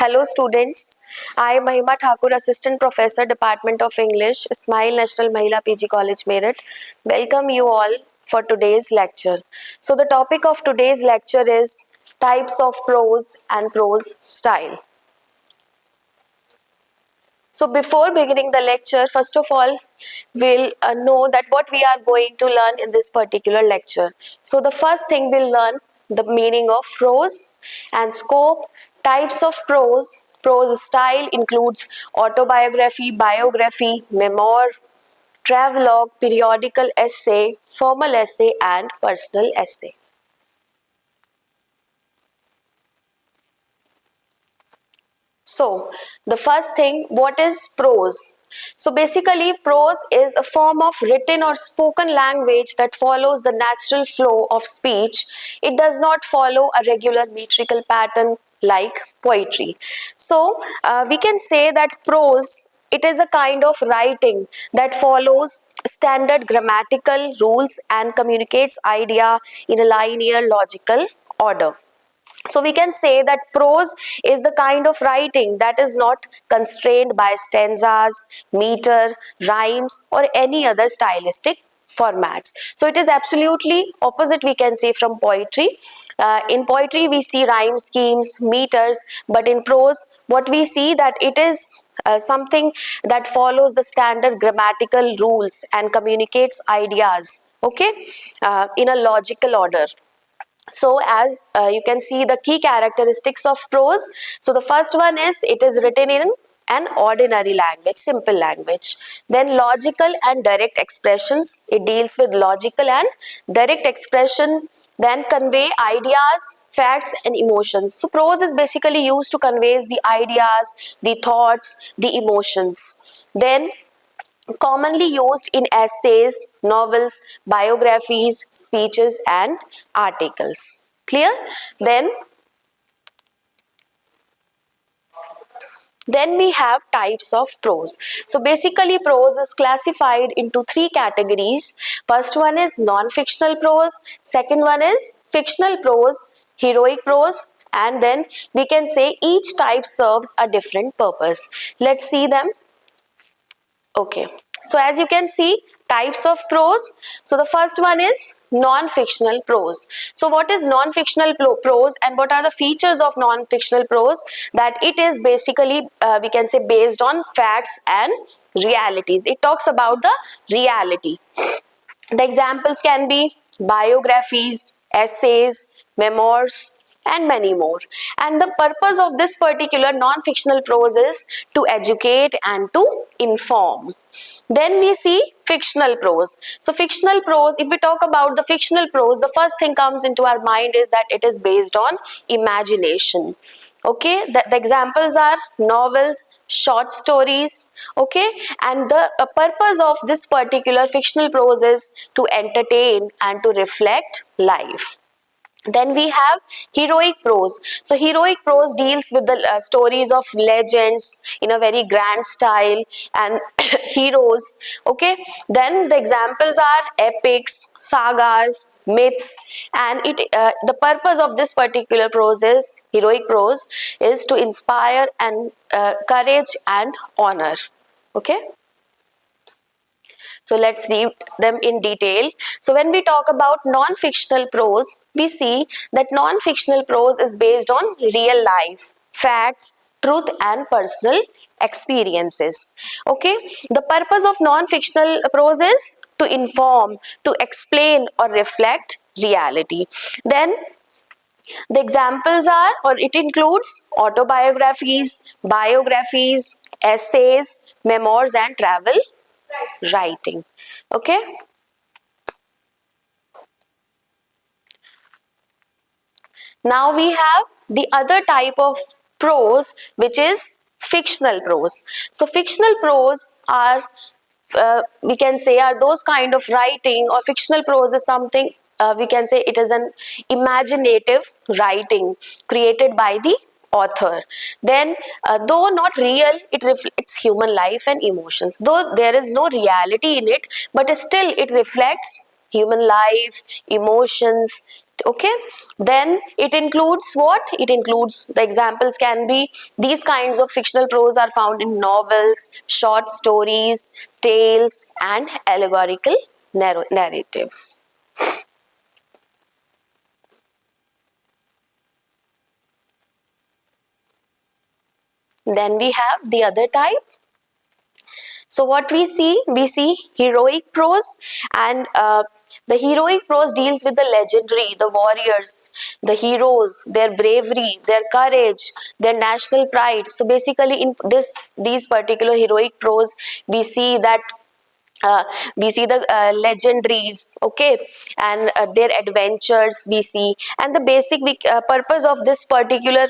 Hello students, I am Mahima Thakur, Assistant Professor, Department of English, Smile National Mahila PG College Meerut. Welcome you all for today's lecture. So the topic of today's lecture is types of prose and prose style. So before beginning the lecture, first of all, we'll know that what we are going to learn in this particular lecture. So the first thing we'll learn the meaning of prose and scope, types of prose. Prose style includes autobiography, biography, memoir, travelogue, periodical essay, formal essay, and personal essay. So, the first thing, what is prose? So, basically, prose is a form of written or spoken language that follows the natural flow of speech. It does not follow a regular metrical pattern like poetry. So, we can say that prose, it is a kind of writing that follows standard grammatical rules and communicates idea in a linear logical order. So we can say that prose is the kind of writing that is not constrained by stanzas, meter, rhymes, or any other stylistic formats. So it is absolutely opposite, we can say, from poetry. In poetry we see rhyme schemes, meters, but in prose what we see that it is something that follows the standard grammatical rules and communicates ideas, okay, in a logical order. So as you can see the key characteristics of prose. So the first one is it is written in an ordinary language, simple language. Then logical and direct expressions. It deals with logical and direct expression. Then convey ideas, facts and emotions. So prose is basically used to convey the ideas, the thoughts, the emotions. Then commonly used in essays, novels, biographies, speeches and articles. Clear? Then we have types of prose. So basically prose is classified into three categories. First one is non-fictional prose, second one is fictional prose, heroic prose, and then we can say each type serves a different purpose. Let's see them. Okay, so as you can see, types of prose. So the first one is non-fictional prose. So what is non-fictional prose and what are the features of non-fictional prose? That it is basically, we can say, based on facts and realities. It talks about the reality. The examples can be biographies, essays, memoirs, and many more. And the purpose of this particular non-fictional prose is to educate and to inform. Then we see fictional prose. So fictional prose, if we talk about the fictional prose, the first thing comes into our mind is that it is based on imagination. Okay, the examples are novels, short stories, okay, and the purpose of this particular fictional prose is to entertain and to reflect life. Then we have heroic prose. So heroic prose deals with the stories of legends in a very grand style and heroes, okay. Then the examples are epics, sagas, myths, and the purpose of this particular prose is heroic prose is to inspire and courage and honor, okay. So let's read them in detail. So when we talk about non-fictional prose, we see that non-fictional prose is based on real life, facts, truth and personal experiences. Okay, the purpose of non-fictional prose is to inform, to explain or reflect reality. Then the examples are, or it includes autobiographies, biographies, essays, memoirs and travel writing. Okay, now we have the other type of prose, which is fictional prose. So fictional prose are, we can say, are those kind of writing, or fictional prose is something, we can say it is an imaginative writing created by the author. Then though not real, it reflects human life and emotions. Though there is no reality in it, but still it reflects human life, emotions, Okay, then it includes what? It includes, the examples can be, these kinds of fictional prose are found in novels, short stories, tales, and allegorical narratives. Then we have the other type. So what we see heroic prose, and the heroic prose deals with the legendary, the warriors, the heroes, their bravery, their courage, their national pride. So basically, in these particular heroic prose, we see that uh, we see the legendaries, okay, and their adventures we see, and the basic purpose of this particular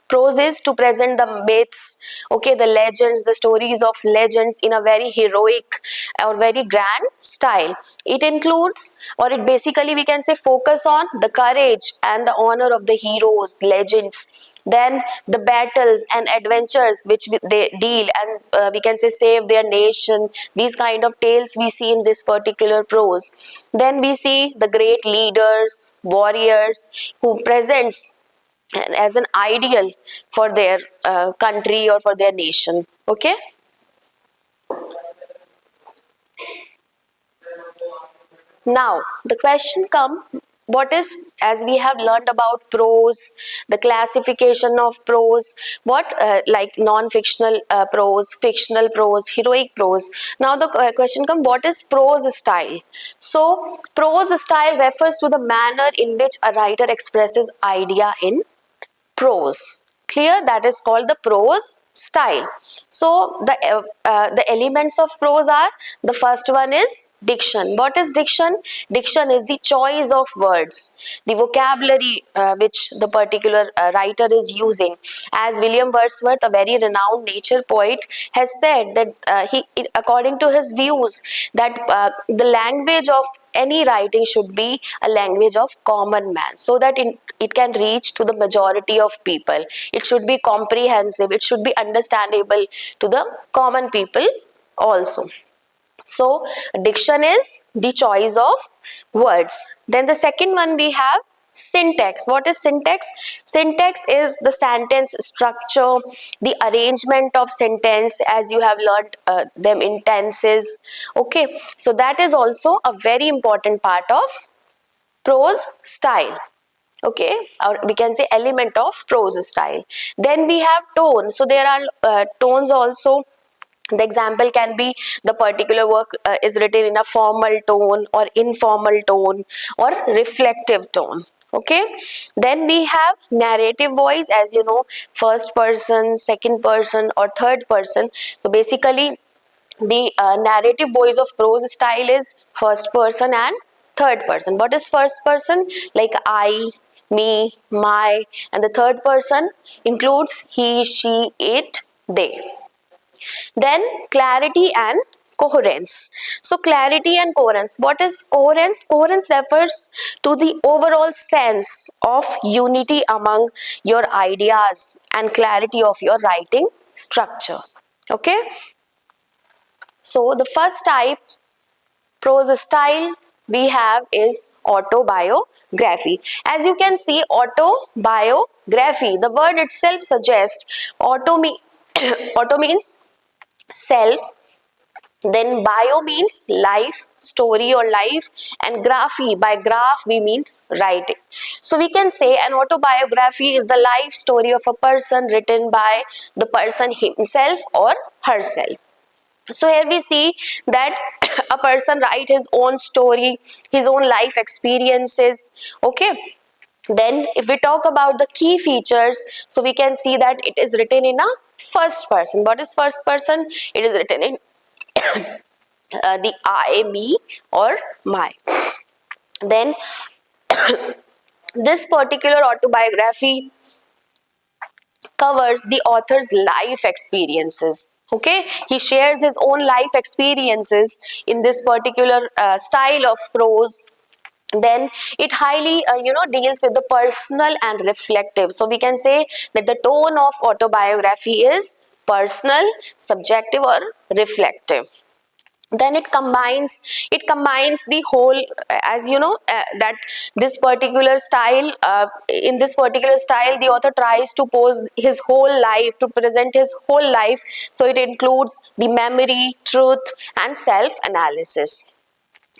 prose is to present the myths, okay, the legends, the stories of legends in a very heroic or very grand style. It includes, or it basically we can say focus on the courage and the honor of the heroes, legends, then the battles and adventures which they deal, and we can say save their nation. These kind of tales we see in this particular prose. Then we see the great leaders, warriors, who presents as an ideal for their country or for their nation. Okay. Now, the question come, what is, as we have learned about prose, the classification of prose, what like non-fictional prose, fictional prose, heroic prose. Now the question come, what is prose style? So, prose style refers to the manner in which a writer expresses idea in prose. Clear? That is called the prose style. So the elements of prose are, the first one is diction. What is diction? Diction is the choice of words, the vocabulary which the particular writer is using. As William Wordsworth, a very renowned nature poet, has said that according to his views, that the language of any writing should be a language of common man, so that it can reach to the majority of people. It should be comprehensive, it should be understandable to the common people also. So diction is the choice of words. Then the second one we have syntax. What is syntax? Syntax is the sentence structure, the arrangement of sentence, as you have learned them in tenses. Okay, so that is also a very important part of prose style. Okay, or we can say element of prose style. Then we have tone. So there are tones also. The example can be, the particular work is written in a formal tone or informal tone or reflective tone. Okay, then we have narrative voice, as you know, first person, second person, or third person. So basically the narrative voice of prose style is first person and third person. What is first person? Like I, me, my, and the third person includes he, she, it, they. Then clarity and coherence. So clarity and coherence. What is coherence? Coherence refers to the overall sense of unity among your ideas and clarity of your writing structure. Okay. So the first type prose style we have is autobiography. As you can see, autobiography, the word itself suggests auto means self, then bio means life, story or life, and graphy, by graph we means writing. So we can say an autobiography is the life story of a person written by the person himself or herself. So here we see that a person write his own story, his own life experiences. Okay, then if we talk about the key features, so we can see that it is written in a first person. What is first person? It is written in the I, me, or my. Then this particular autobiography covers the author's life experiences. Okay, he shares his own life experiences in this particular style of prose. Then it highly deals with the personal and reflective. So we can say that the tone of autobiography is personal, subjective, or reflective. Then it combines the whole, as you know, that this particular style, in this particular style the author tries to pose his whole life, to present his whole life. So it includes the memory, truth, and self analysis.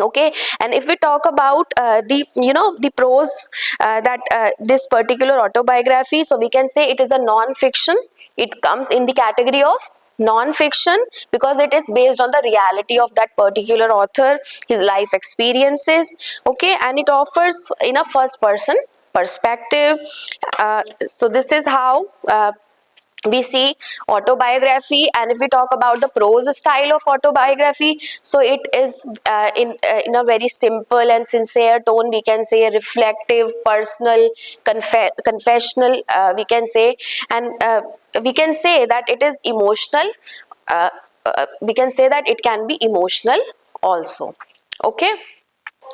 Okay, and if we talk about the the prose, that this particular autobiography, so we can say it is a non-fiction. It comes in the category of non-fiction because it is based on the reality of that particular author, his life experiences. Okay, and it offers in a first person perspective. So this is how we see autobiography. And if we talk about the prose style of autobiography, so it is in a very simple and sincere tone, we can say reflective, personal, confessional, we can say. And we can say that it is emotional. uh, we can say that it can be emotional also. Okay,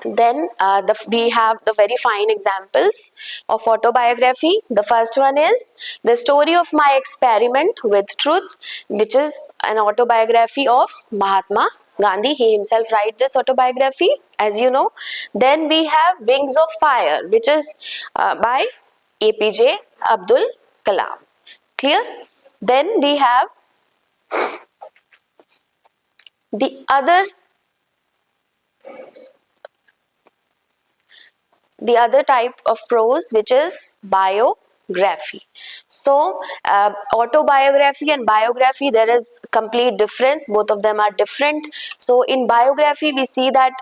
then we have the very fine examples of autobiography. The first one is The Story of My Experiment with Truth, which is an autobiography of Mahatma Gandhi. He himself wrote this autobiography, as you know. Then we have Wings of Fire, which is by APJ Abdul Kalam. Clear? Then we have the other type of prose, which is biography. So autobiography and biography, there is complete difference, both of them are different. So in biography we see that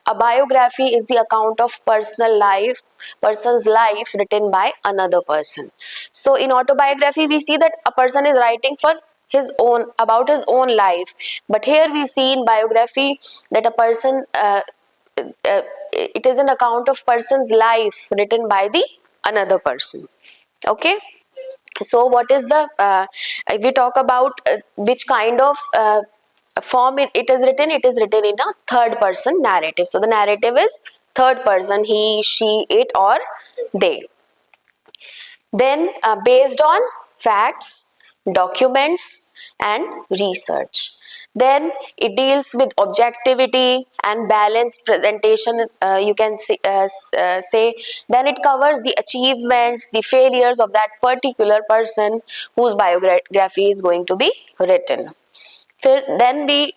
a biography is the account of person's life written by another person. So in autobiography we see that a person is writing for his own, about his own life. But here we see in biography that a person, it is an account of person's life written by the another person. Okay, so what is the if we talk about which kind of form it is written, it is written in a third person narrative. So the narrative is third person, he, she, it, or they. Then based on facts, documents, and research. Then it deals with objectivity and balanced presentation, you can say. Then it covers the achievements, the failures of that particular person whose biography is going to be written. Then we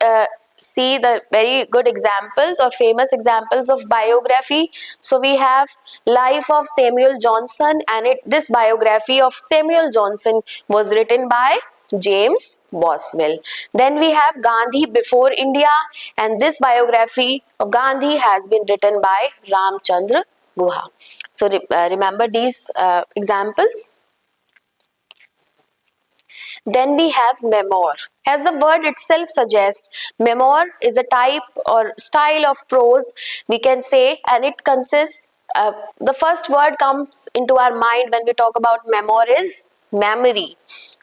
see the very good examples or famous examples of biography. So we have Life of Samuel Johnson, and this biography of Samuel Johnson was written by James Boswell. Then we have Gandhi Before India, and this biography of Gandhi has been written by Ramchandra Guha. So remember these examples. Then we have memoir. As the word itself suggests, memoir is a type or style of prose, we can say, and it consists, the first word comes into our mind when we talk about memoir is memory.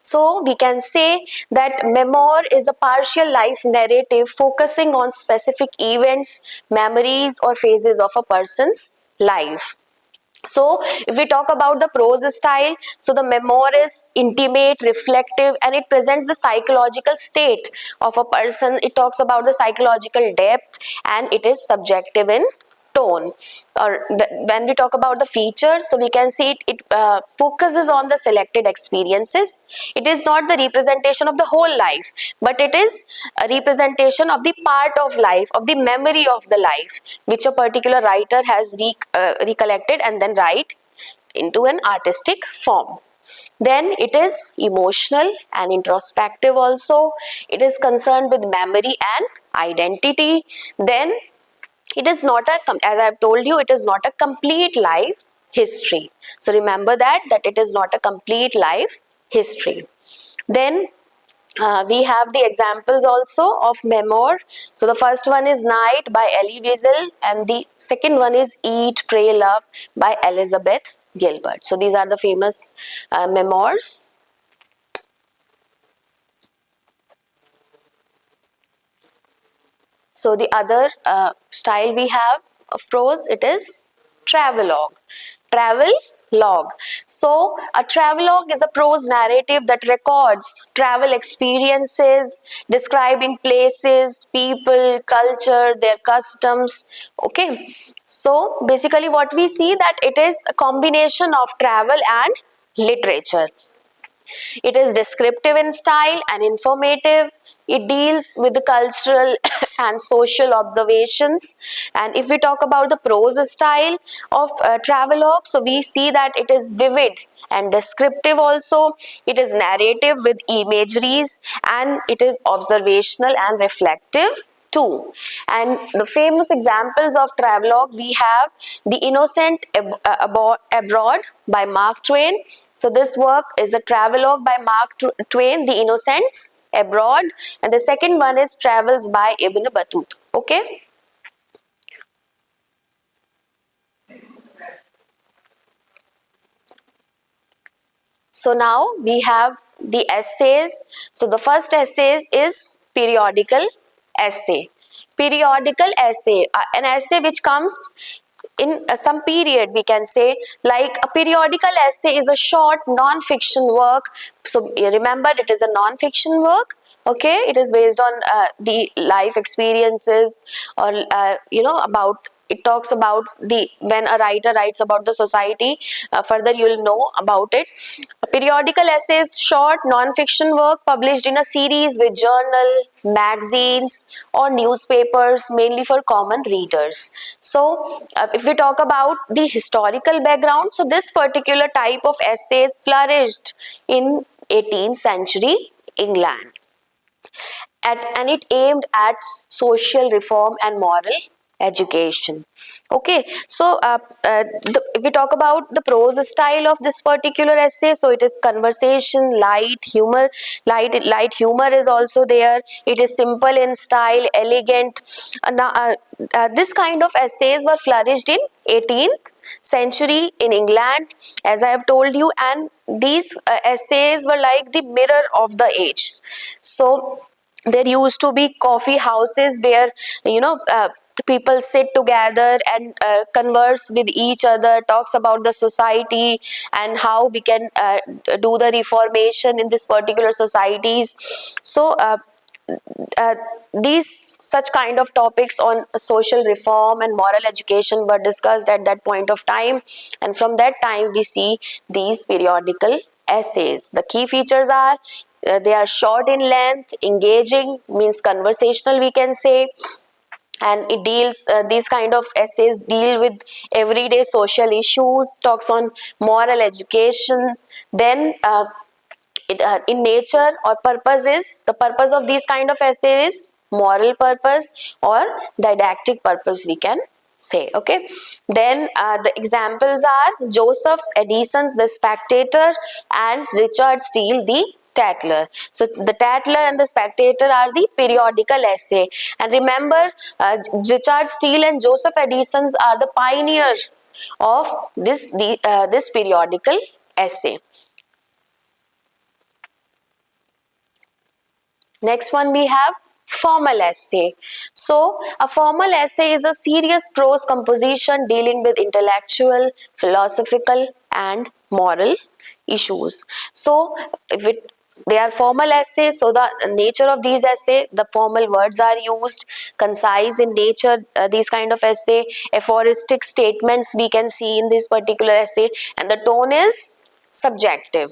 So we can say that memoir is a partial life narrative focusing on specific events, memories, or phases of a person's life. So if we talk about the prose style, so the memoir is intimate, reflective, and it presents the psychological state of a person. It talks about the psychological depth, and it is subjective in tone. Or when we talk about the features, so we can see it focuses on the selected experiences. It is not the representation of the whole life, but it is a representation of the part of life, of the memory of the life, which a particular writer has recollected and then write into an artistic form. Then it is emotional and introspective also. It is concerned with memory and identity. Then it is not a, as I've told you, it is not a complete life history. So remember that it is not a complete life history. Then we have the examples also of memoir. So the first one is Night by Elie Wiesel, and the second one is Eat, Pray, Love by Elizabeth Gilbert. So these are the famous memoirs. So the other style we have of prose, it is travelogue. Travel log. So, a travelogue is a prose narrative that records travel experiences, describing places, people, culture, their customs. Okay. So, basically, what we see that it is a combination of travel and literature. It is descriptive in style and informative. It deals with the cultural and social observations. And if we talk about the prose style of travelogue, so we see that it is vivid and descriptive also. It is narrative with imageries, and it is observational and reflective too. And the famous examples of travelogue, we have The Innocent Abroad by Mark Twain. So this work is a travelogue by Mark Twain, The Innocents Abroad, and the second one is Travels by Ibn Battuta. Okay. So now we have the essays. So the first essays is periodical essay. Periodical essay, an essay which comes in some period, we can say, like a periodical essay is a short non-fiction work. So remember, it is a non-fiction work. Okay, it is based on the life experiences, or about, it talks about the, when a writer writes about the society, further you will know about it. A periodical essay is short non-fiction work published in a series with journal, magazines, or newspapers, mainly for common readers. So if we talk about the historical background, so this particular type of essays flourished in 18th century England, and it aimed at social reform and moral education. Okay, so if we talk about the prose style of this particular essay, so it is conversation, light humor. Light humor is also there. It is simple in style, elegant. This kind of essays were flourished in 18th century in England, as I have told you, and these essays were like the mirror of the age. So there used to be coffee houses where, people sit together and converse with each other, talks about the society and how we can do the reformation in this particular societies. So uh, these such kind of topics on social reform and moral education were discussed at that point of time, and from that time we see these periodical essays. The key features are, they are short in length, engaging, means conversational, we can say, and it deals, these kind of essays deal with everyday social issues, talks on moral education. Then in nature or purpose, is the purpose of these kind of essays is moral purpose or didactic purpose, we can say. Okay, then the examples are Joseph Addison's The Spectator and Richard Steele the Tatler. So the Tatler and the Spectator are the periodical essay, and remember, Richard Steele and Joseph Addison's are the pioneer of this periodical essay. Next one we have formal essay. So a formal essay is a serious prose composition dealing with intellectual, philosophical and moral issues. So if it, they are formal essays, so the nature of these essay, the formal words are used, concise in nature, these kind of essay, aphoristic statements we can see in this particular essay, and the tone is subjective.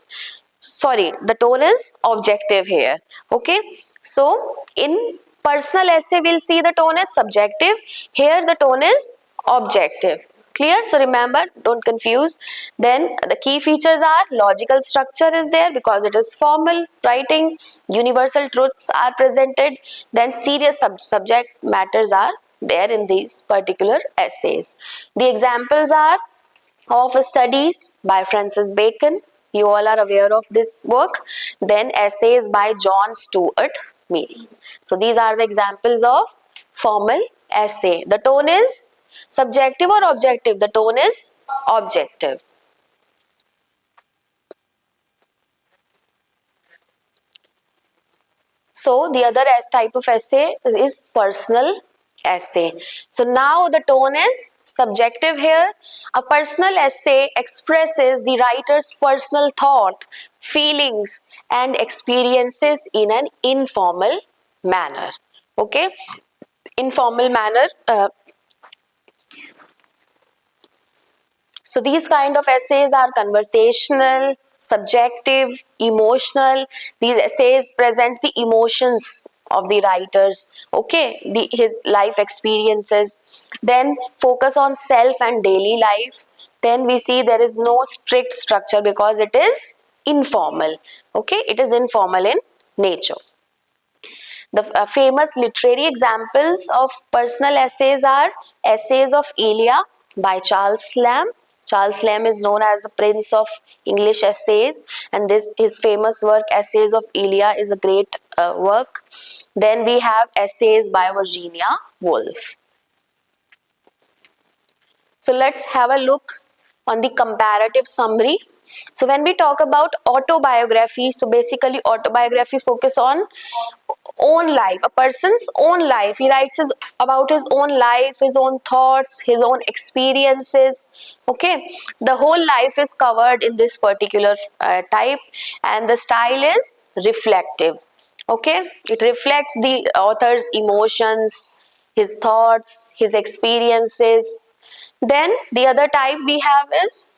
Sorry, the tone is objective here. Okay, so in personal essay we'll see the tone is subjective, here the tone is objective. Clear? So remember, don't confuse. Then the key features are logical structure is there because it is formal writing, universal truths are presented, then serious subject matters are there in these particular essays. The examples are of Studies by Francis Bacon. You all are aware of this work. Then essays by John Stuart Mill. So these are the examples of formal essay. The tone is subjective or objective? The tone is objective. So the other type of essay is personal essay. So now the tone is subjective here. A personal essay expresses the writer's personal thought, feelings, and experiences in an informal manner. Okay, informal manner. So these kind of essays are conversational, subjective, emotional. These essays presents the emotions of the writers, okay, his life experiences. Then focus on self and daily life. Then we see there is no strict structure because it is informal, okay, it is informal in nature. The famous literary examples of personal essays are Essays of Elia by Charles Lamb. Charles Lamb is known as the Prince of English Essays, and this his famous work Essays of Elia is a great work. Then we have Essays by Virginia Woolf. So let's have a look on the comparative summary. So when we talk about autobiography, so basically autobiography focus on own life, a person's own life. He writes about his own life, his own thoughts, his own experiences. Okay, the whole life is covered in this particular type, and the style is reflective. Okay, it reflects the author's emotions, his thoughts, his experiences. Then the other type we have is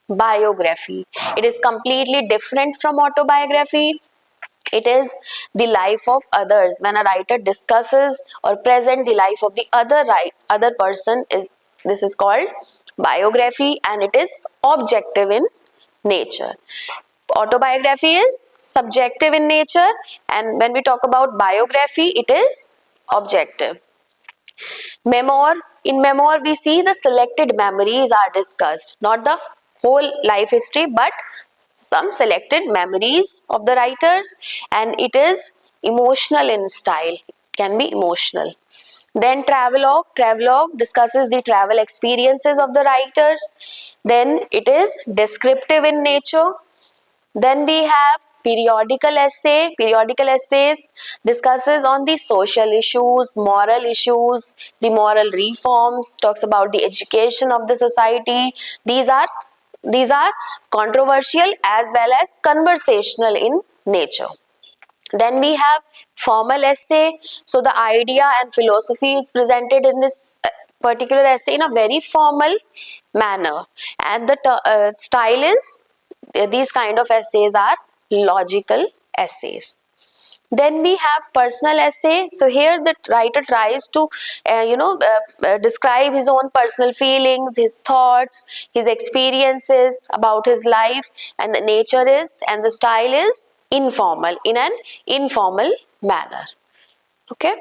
biography. It is completely different from autobiography. It is the life of others. When a writer discusses or present the life of the other person, is this is called biography, and it is objective in nature. Autobiography is subjective in nature, and when we talk about biography, it is objective. Memoir. In memoir, we see the selected memories are discussed, not the whole life history, but some selected memories of the writers, and it is emotional in style, it can be emotional. Then travelogue. Travelogue discusses the travel experiences of the writers. Then it is descriptive in nature. Then we have periodical essay. Periodical essays discusses on the social issues, moral issues, the moral reforms, talks about the education of the society. These are controversial as well as conversational in nature. Then we have formal essay. So the idea and philosophy is presented in this particular essay in a very formal manner, and the style is, these kind of essays are logical essays. Then we have personal essay. So here the writer tries to describe his own personal feelings, his thoughts, his experiences about his life, and the nature is, and the style is informal, in an informal manner. Okay.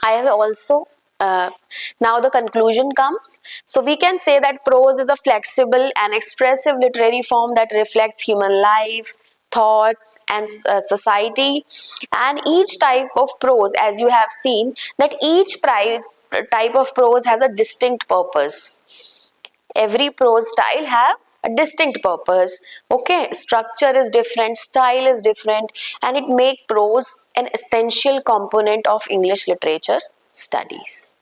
I have also now the conclusion comes. So we can say that prose is a flexible and expressive literary form that reflects human life, thoughts, and society. And each type of prose, as you have seen, that each type of prose has a distinct purpose. Every prose style have a distinct purpose. Okay, structure is different, style is different, and it make prose an essential component of English literature studies.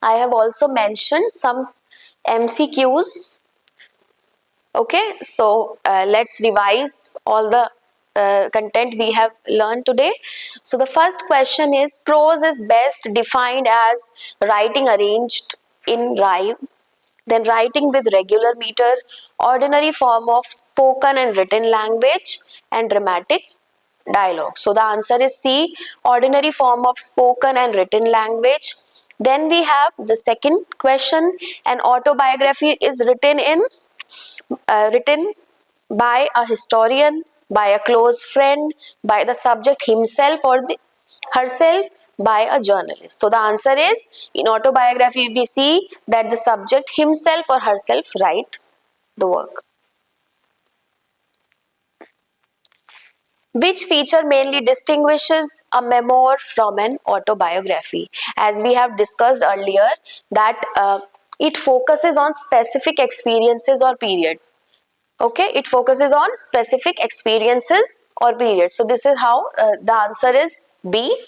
I have also mentioned some MCQs. Okay, so let's revise all the content we have learned today. So the first question is, prose is best defined as writing arranged in rhyme, then writing with regular meter, ordinary form of spoken and written language, and dramatic dialogue. So the answer is C, ordinary form of spoken and written language. Then we have the second question, an autobiography is written by a historian, by a close friend, by the subject himself or herself, by a journalist. So the answer is, in autobiography we see that the subject himself or herself write the work. Which feature mainly distinguishes a memoir from an autobiography? As we have discussed earlier, that it focuses on specific experiences or period. Okay, it focuses on specific experiences or periods. So this is how the answer is B.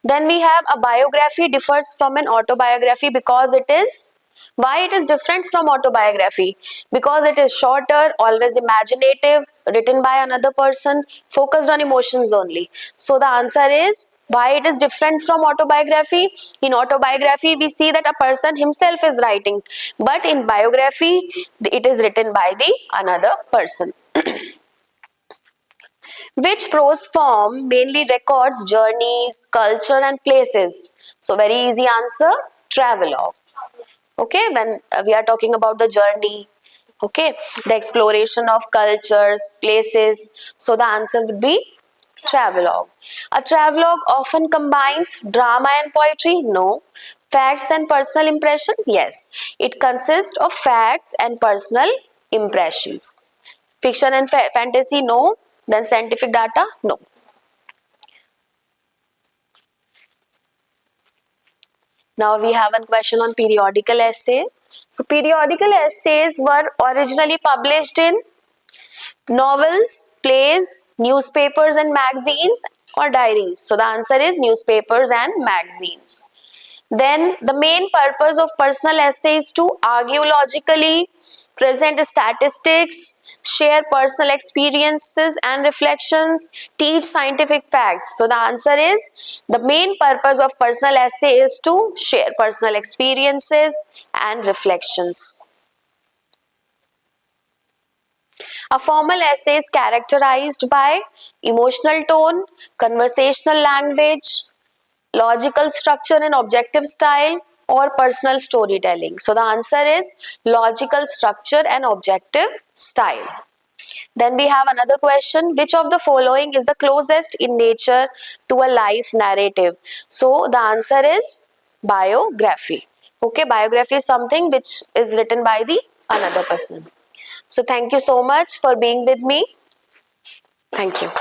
Then we have a biography differs from an autobiography because it is, why it is different from autobiography? Because it is shorter, always imaginative, written by another person, focused on emotions only. So the answer is why it is different from autobiography. In autobiography we see that a person himself is writing, but in biography it is written by the another person. Which prose form mainly records journeys, culture and places? So very easy answer, travelogue. Okay, when we are talking about the journey, okay, the exploration of cultures, places, so the answer would be travelogue. A travelogue often combines drama and poetry. No. Facts and personal impression. Yes, it consists of facts and personal impressions. Fiction and fantasy. No. Then scientific data. No. Now we have one question on periodical essay. So periodical essays were originally published in novels, plays, newspapers and magazines, or diaries. So the answer is newspapers and magazines. Then the main purpose of personal essay is to argue logically, present statistics, share personal experiences and reflections, teach scientific facts. So the answer is the main purpose of personal essay is to share personal experiences and reflections. A formal essay is characterized by emotional tone, conversational language, logical structure and objective style, or personal storytelling. So the answer is logical structure and objective style. Then we have another question, which of the following is the closest in nature to a life narrative? So the answer is biography. Okay, biography is something which is written by the another person. So thank you so much for being with me. Thank you.